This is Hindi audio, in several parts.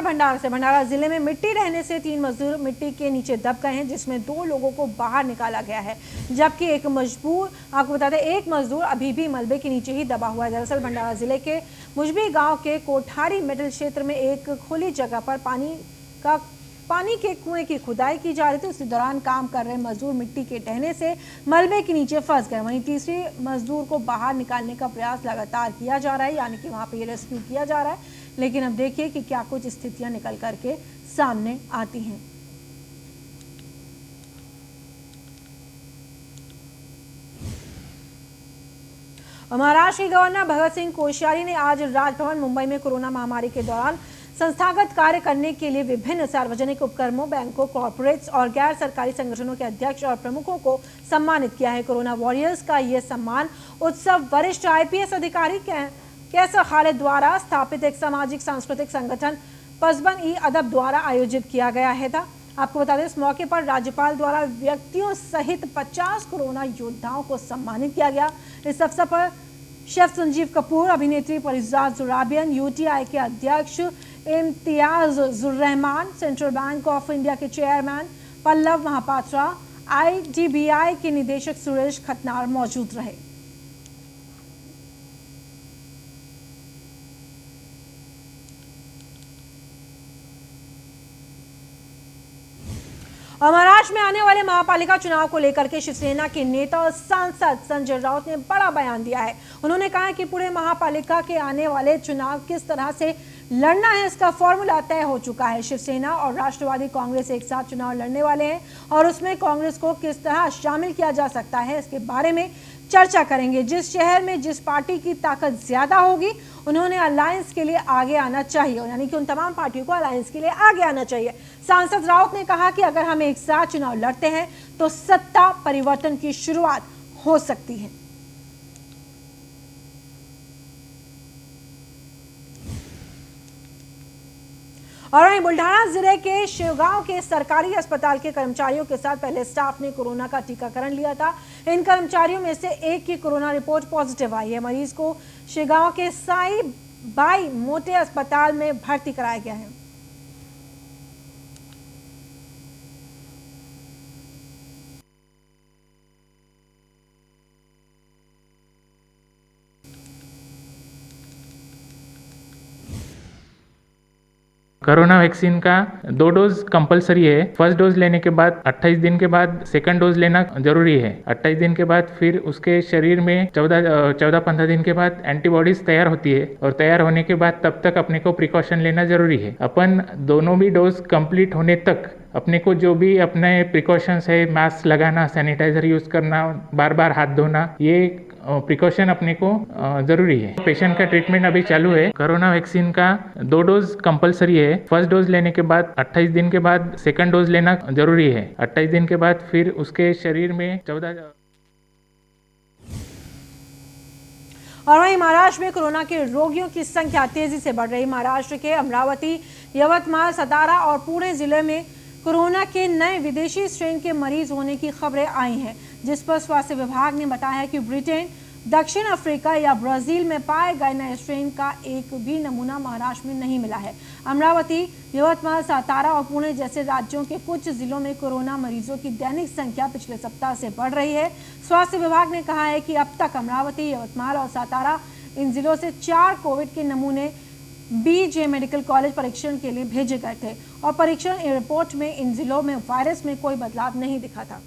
भंडारा से। भंडारा जिले में मिट्टी रहने से 3 मजदूर मिट्टी के नीचे दब गए हैं, जिसमें 2 लोगों को बाहर निकाला गया है, जबकि एक मजदूर अभी भी मलबे के नीचे ही दबा हुआ है। दरअसल भंडारा जिले के मुजबी गांव के कोठारी मिडल क्षेत्र में एक खुली जगह पर पानी के कुएं की खुदाई की जा रही थी। उसी दौरान काम कर रहे मजदूर मिट्टी के ढहने से मलबे के नीचे फंस गए। वहीं तीसरे मजदूर को बाहर निकालने का प्रयास लगातार किया जा रहा है, यानी कि वहां पे रेस्क्यू किया जा रहा है। लेकिन अब देखिए कि क्या कुछ स्थितियां निकल करके सामने आती हैं। महाराष्ट्र के गवर्नर भगत सिंह कोश्यारी ने आज राजभवन मुंबई में कोरोना महामारी के दौरान संस्थागत कार्य करने के लिए विभिन्न सार्वजनिक उपक्रमों, बैंकों, कॉर्पोरेट्स और गैर सरकारी संगठनों के अध्यक्ष और प्रमुखों को सम्मानित किया है। कोरोना वॉरियर्स का यह सम्मान उत्सव वरिष्ठ IPS अधिकारी कैसर खालिद द्वारा स्थापित एक सामाजिक सांस्कृतिक संगठन पसबन-ई-अदब द्वारा आयोजित किया गया है। आपको बता दें, इस मौके पर राज्यपाल द्वारा व्यक्तियों सहित 50 कोरोना योद्धाओं को सम्मानित किया गया। इस अवसर पर शेफ संजीव कपूर, अभिनेत्री परिजा जुराबियन, UTI के अध्यक्ष Imtiaz Zurrahman, Central Bank of India के चेयरमैन पल्लव महापात्रा, IDBI के निदेशक सुरेश खतनार मौजूद रहे। और महाराष्ट्र में आने वाले महापालिका चुनाव को लेकर के शिवसेना के नेता और सांसद संजय राउत ने बड़ा बयान दिया है। उन्होंने कहा कि पूरे महापालिका के आने वाले चुनाव किस तरह से लड़ना है, इसका फॉर्मूला तय हो चुका है। शिवसेना और राष्ट्रवादी कांग्रेस एक साथ चुनाव लड़ने वाले हैं और उसमें कांग्रेस को किस तरह शामिल किया जा सकता है, इसके बारे में चर्चा करेंगे। जिस शहर में जिस पार्टी की ताकत ज्यादा होगी, उन्होंने अलायंस के लिए आगे आना चाहिए, यानी कि उन तमाम पार्टियों को अलायंस के लिए आगे आना चाहिए। सांसद राउत ने कहा कि अगर हम एक साथ चुनाव लड़ते हैं तो सत्ता परिवर्तन की शुरुआत हो सकती है। और वहीं बुल्ढाना जिले के शिवगांव के सरकारी अस्पताल के कर्मचारियों के साथ पहले स्टाफ ने कोरोना का टीकाकरण लिया था। इन कर्मचारियों में से एक की कोरोना रिपोर्ट पॉजिटिव आई है। मरीज को शिवगांव के साई बाई मोटे अस्पताल में भर्ती कराया गया है। कोरोना वैक्सीन का 2 डोज कंपलसरी है। फर्स्ट डोज लेने के बाद 28 दिन के बाद सेकंड डोज लेना जरूरी है। 28 दिन के बाद फिर उसके शरीर में 14-15 दिन के बाद एंटीबॉडीज तैयार होती है और तैयार होने के बाद तब तक अपने को प्रिकॉशन लेना जरूरी है। अपन दोनों भी डोज कंप्लीट होने तक अपने को जो भी अपने प्रिकॉशंस है, मास्क लगाना, सैनिटाइजर यूज करना, बार बार हाथ धोना, ये प्रिकॉशन अपने को जरूरी है। पेशेंट का ट्रीटमेंट अभी चालू है। कोरोना वैक्सीन का 2 डोज कंपलसरी है। फर्स्ट डोज लेने के बाद 28 दिन के बाद सेकंड डोज लेना जरूरी है। 28 दिन के बाद फिर उसके शरीर में 14। और वहीं महाराष्ट्र में कोरोना के रोगियों की संख्या तेजी से बढ़ रही। महाराष्ट्र के अमरावती, यवतमाल, सतारा और पुणे जिले में कोरोना के नए विदेशी स्ट्रेन के मरीज होने की खबरें आई हैं, जिस पर स्वास्थ्य विभाग ने बताया कि ब्रिटेन, दक्षिण अफ्रीका या ब्राजील में पाए गए नए स्ट्रेन का एक भी नमूना महाराष्ट्र में नहीं मिला है। अमरावती, यवतमाल, सतारा और पुणे जैसे राज्यों के कुछ जिलों में कोरोना मरीजों की दैनिक संख्या पिछले सप्ताह से बढ़ रही है। स्वास्थ्य विभाग ने कहा है कि अब तक अमरावती, यवतमाल और सतारा इन जिलों से 4 कोविड के नमूने BJ मेडिकल कॉलेज परीक्षण के लिए भेजे गए थे और परीक्षण रिपोर्ट में इन जिलों में वायरस में कोई बदलाव नहीं दिखा था।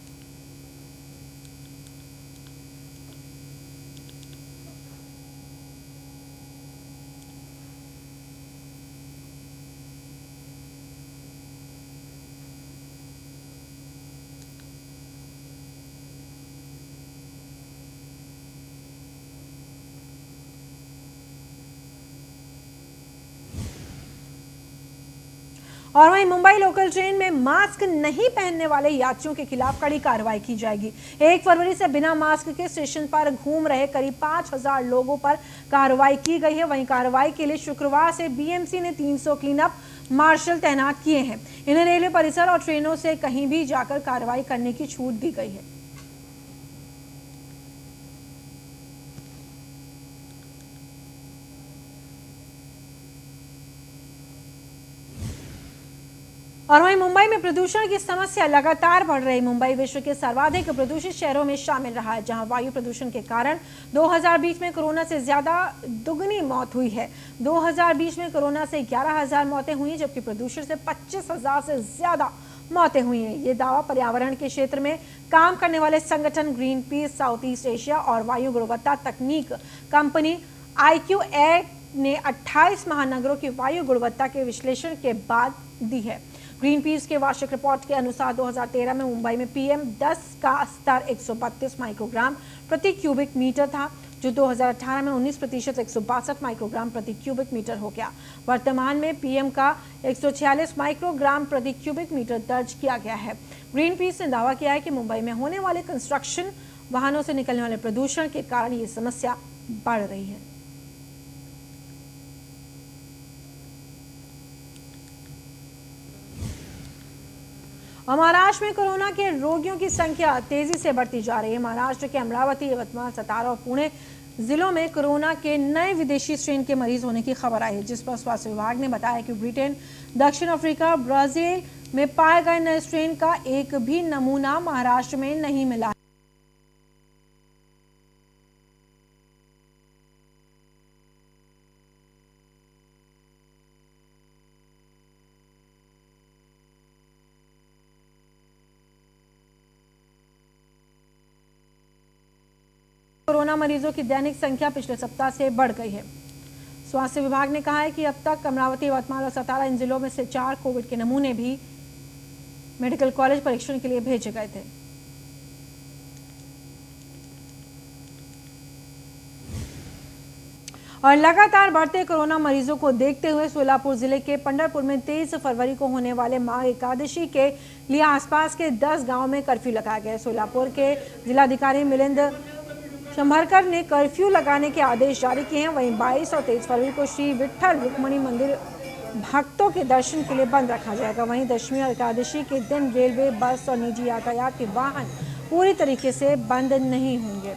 और वहीं मुंबई लोकल ट्रेन में मास्क नहीं पहनने वाले यात्रियों के खिलाफ कड़ी कार्रवाई की जाएगी। 1 फरवरी से बिना मास्क के स्टेशन पर घूम रहे करीब 5000 लोगों पर कार्रवाई की गई है। वहीं कार्रवाई के लिए शुक्रवार से BMC ने 300 क्लीनअप मार्शल तैनात किए हैं। इन्हें रेलवे परिसर और ट्रेनों से कहीं भी जाकर कार्रवाई करने की छूट दी गई है। और वहीं मुंबई में प्रदूषण की समस्या लगातार बढ़ रही। मुंबई विश्व के सर्वाधिक प्रदूषित शहरों में शामिल रहा है, जहां वायु प्रदूषण के कारण 2020 में कोरोना से ज्यादा दुगनी मौत हुई है। 2020 में कोरोना से 11,000 मौतें हुई, जबकि प्रदूषण से 25,000 से ज्यादा मौतें हुई हैं। ये दावा पर्यावरण के क्षेत्र में काम करने वाले संगठन green peas south east Asia और वायु गुणवत्ता तकनीक कंपनी IQ एयर ने 28 महानगरों की वायु गुणवत्ता के विश्लेषण के बाद दी है। ग्रीन पीस के वार्षिक रिपोर्ट के अनुसार 2013 में मुंबई में PM10 का स्तर 132 माइक्रोग्राम प्रति क्यूबिक मीटर था, जो 2018 में 19% 162 माइक्रोग्राम प्रति क्यूबिक मीटर हो गया। वर्तमान में PM का 146 माइक्रोग्राम प्रति क्यूबिक मीटर दर्ज किया गया है। ग्रीन पीस ने दावा किया है कि मुंबई में होने वाले कंस्ट्रक्शन वाहनों से निकलने वाले प्रदूषण के कारण ये समस्या बढ़ रही है। और महाराष्ट्र में कोरोना के रोगियों की संख्या तेजी से बढ़ती जा रही है। महाराष्ट्र के अमरावती, यवतमाळ, सतारा और पुणे जिलों में कोरोना के नए विदेशी स्ट्रेन के मरीज होने की खबर आई है, जिस पर स्वास्थ्य विभाग ने बताया कि ब्रिटेन, दक्षिण अफ्रीका, ब्राजील में पाए गए नए स्ट्रेन का एक भी नमूना महाराष्ट्र में नहीं मिला। कोरोना मरीजों की दैनिक संख्या पिछले सप्ताह से बढ़ गई है। स्वास्थ्य विभाग ने कहा है कि अब तक अमरावती, यवतमाळ और सतारा इन जिलों में से 4 कोविड के नमूने भी मेडिकल कॉलेज परीक्षण के लिए भेजे गए थे। और लगातार बढ़ते कोरोना मरीजों को देखते हुए सोलापुर जिले के पंढरपुर में 23 फरवरी को होने वाले माघ एकादशी के लिए आसपास के 10 गांवों में कर्फ्यू लगाया गया है। सोलापुर के जिलाधिकारी मिलिंद शंभरकर ने कर्फ्यू लगाने के आदेश जारी किए हैं। वहीं 22 और 23 फरवरी को श्री विठ्ठल रुक्मिणी मंदिर भक्तों के दर्शन के लिए बंद रखा जाएगा। वहीं दशमी और एकादशी के दिन रेलवे, बस और निजी यातायात के वाहन पूरी तरीके से बंद नहीं होंगे।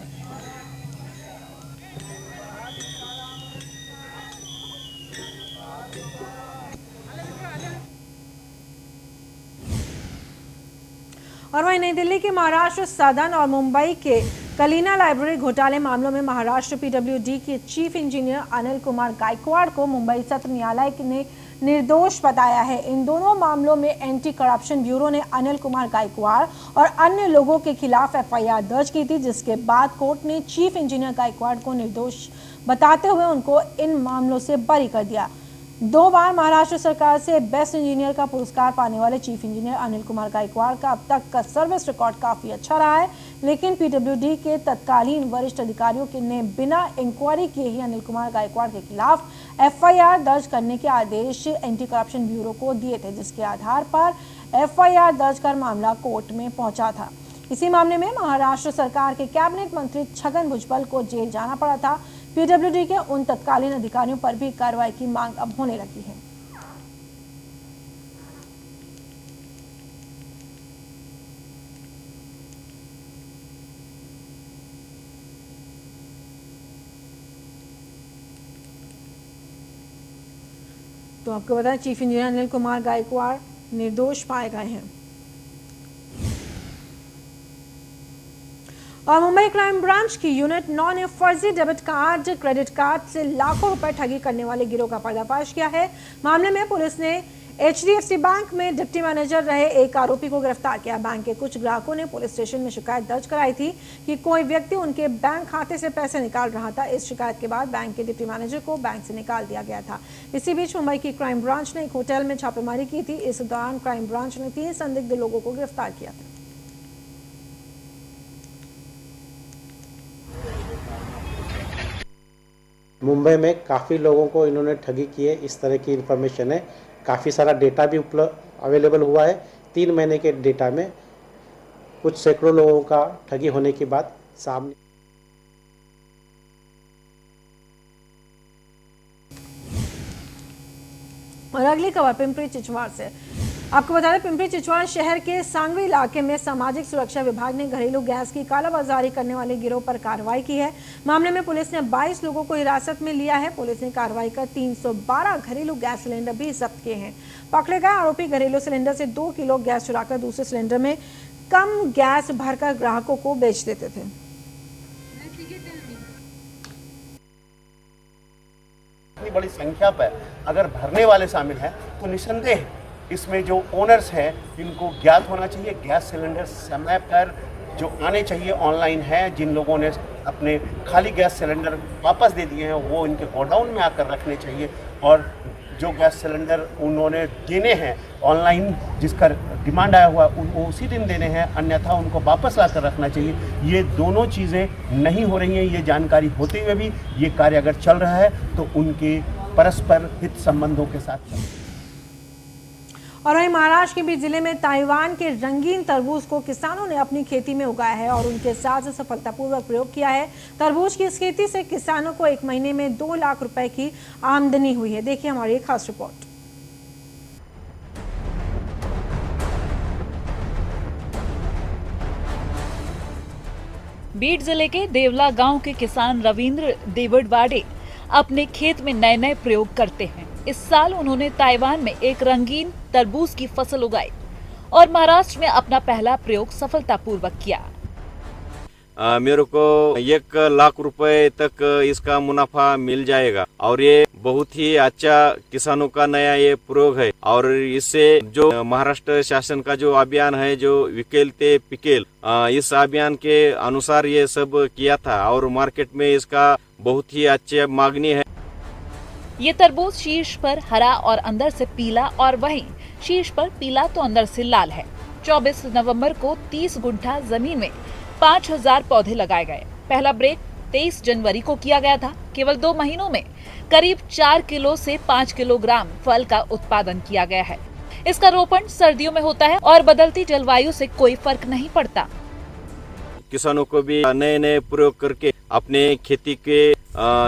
और वहीं नई दिल्ली के महाराष्ट्र सदन और मुंबई के कलीना लाइब्रेरी घोटाले मामलों में महाराष्ट्र PWD के चीफ इंजीनियर अनिल कुमार गायकवाड़ को मुंबई सत्र न्यायालय ने निर्दोष बताया है। इन दोनों मामलों में एंटी करप्शन ब्यूरो ने अनिल कुमार गायकवाड़ और अन्य लोगों के खिलाफ FIR दर्ज की थी, जिसके बाद कोर्ट ने चीफ इंजीनियर गायकवाड़ को निर्दोष बताते हुए उनको इन मामलों से बरी कर दिया। 2 बार महाराष्ट्र सरकार से बेस्ट इंजीनियर का पुरस्कार पाने वाले चीफ इंजीनियर अनिल कुमार गायकवाड़ का अब तक का सर्विस रिकॉर्ड काफी अच्छा रहा है, लेकिन PWD के तत्कालीन वरिष्ठ अधिकारियों ने बिना इंक्वायरी किए ही अनिल कुमार गायकवाड़ के खिलाफ FIR दर्ज करने के आदेश एंटी करप्शन ब्यूरो को दिए थे, जिसके आधार पर FIR दर्ज कर मामला कोर्ट में पहुंचा था। इसी मामले में महाराष्ट्र सरकार के कैबिनेट मंत्री छगन भुजबल को जेल जाना पड़ा था। PWD के उन तत्कालीन अधिकारियों पर भी कार्रवाई की मांग अब होने लगी है। तो आपको बताएं, चीफ इंजीनियर अनिल कुमार गायकवाड़ निर्दोष पाए गए हैं। और मुंबई क्राइम ब्रांच की यूनिट 9 ने फर्जी डेबिट कार्ड, क्रेडिट कार्ड से लाखों रुपए ठगी करने वाले गिरोह का पर्दाफाश किया है। मामले में पुलिस ने HDFC बैंक में डिप्टी मैनेजर रहे एक आरोपी को गिरफ्तार किया। बैंक के कुछ ग्राहकों ने पुलिस स्टेशन में शिकायत दर्ज कराई थी कि कोई व्यक्ति उनके बैंक खाते से पैसे निकाल रहा था। इस शिकायत के बाद बैंक के डिप्टी मैनेजर को बैंक से निकाल दिया गया था। इसी बीच मुंबई की क्राइम ब्रांच ने एक होटल में छापेमारी की थी। इस दौरान क्राइम ब्रांच ने 3 संदिग्ध लोगों को गिरफ्तार किया था। मुंबई में काफ़ी लोगों को इन्होंने ठगी की है, इस तरह की इन्फॉर्मेशन है। काफ़ी सारा डेटा भी अवेलेबल हुआ है। 3 महीने के डेटा में कुछ सैकड़ों लोगों का ठगी होने के बाद सामने। और अगली खबर पिंपरी चिंचवड से। आपको बता दें, पिंपरी चिचवाड़ शहर के सांगवी इलाके में सामाजिक सुरक्षा विभाग ने घरेलू गैस की कालाबाजारी करने वाले गिरोह पर कार्रवाई की है। मामले में पुलिस ने 22 लोगों को हिरासत में लिया है। पुलिस ने कार्रवाई कर 312 घरेलू गैस सिलेंडर भी जब्त किए हैं। पकड़े गए आरोपी घरेलू सिलेंडर से 2 किलो गैस चुराकर दूसरे सिलेंडर में कम गैस भरकर ग्राहकों को बेच देते थे। इतनी बड़ी संख्या पर अगर भरने वाले शामिल हैं तो निसंदेह इसमें जो ओनर्स हैं इनको ज्ञात होना चाहिए। गैस सिलेंडर समय पर जो आने चाहिए ऑनलाइन है। जिन लोगों ने अपने खाली गैस सिलेंडर वापस दे दिए हैं वो इनके गोडाउन में आकर रखने चाहिए, और जो गैस सिलेंडर उन्होंने देने हैं ऑनलाइन जिसका डिमांड आया हुआ उनको उसी दिन देने हैं, अन्यथा उनको वापस लाकर रखना चाहिए। ये दोनों चीज़ें नहीं हो रही हैं। ये जानकारी होते हुए भी ये कार्य अगर चल रहा है तो उनके परस्पर हित संबंधों के साथ चल रहा है। और वहीं महाराष्ट्र के भी जिले में ताइवान के रंगीन तरबूज को किसानों ने अपनी खेती में उगाया है और उनके साथ सफलतापूर्वक प्रयोग किया है। तरबूज की इस खेती से किसानों को एक महीने में 2 लाख रुपए की आमदनी हुई है। देखिए हमारी एक खास रिपोर्ट। बीड जिले के देवला गांव के किसान रविंद्र देवड़वाड़े अपने खेत में नए नए प्रयोग करते हैं। इस साल उन्होंने ताइवान में एक रंगीन तरबूज की फसल उगाई और महाराष्ट्र में अपना पहला प्रयोग सफलतापूर्वक किया। मेरे को 1 लाख रुपए तक इसका मुनाफा मिल जाएगा और ये बहुत ही अच्छा किसानों का नया ये प्रयोग है। और इससे जो महाराष्ट्र शासन का जो अभियान है जो विकेल ते पिकेल, इस अभियान के अनुसार ये सब किया था और मार्केट में इसका बहुत ही अच्छी मांगनी है। ये तरबूज शीर्ष पर हरा और अंदर से पीला और वहीं शीर्ष पर पीला तो अंदर से लाल है। 24 नवंबर को 30 गुंठा जमीन में 5000 पौधे लगाए गए। पहला ब्रेक 23 जनवरी को किया गया था। केवल 2 महीनों में करीब 4 किलो से 5 किलोग्राम फल का उत्पादन किया गया है। इसका रोपण सर्दियों में होता है और बदलती जलवायु से कोई फर्क नहीं पड़ता। किसानों को भी नए नए प्रयोग करके अपने खेती के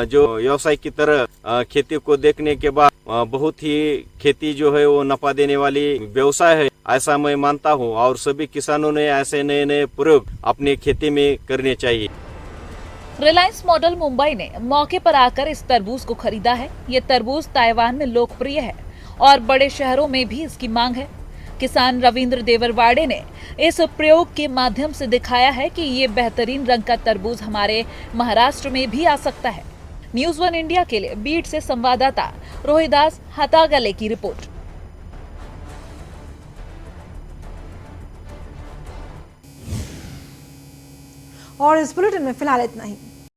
जो व्यवसाय की तरह खेती को देखने के बाद बहुत ही खेती जो है वो नफा देने वाली व्यवसाय है, ऐसा मैं मानता हूँ। और सभी किसानों ने ऐसे नए नए प्रयोग अपने खेती में करने चाहिए। रिलायंस मॉडल मुंबई ने मौके पर आकर इस तरबूज को खरीदा है। ये तरबूज ताइवान में लोकप्रिय है और बड़े शहरों में भी इसकी मांग है। किसान रविंद्र देवरवाड़े ने इस प्रयोग के माध्यम से दिखाया है कि ये बेहतरीन रंग का तरबूज हमारे महाराष्ट्र में भी आ सकता है। न्यूज़ 1 इंडिया के लिए बीड से संवाददाता रोहिदास हतागले की रिपोर्ट। और इस बुलेटिन में फिलहाल इतना ही।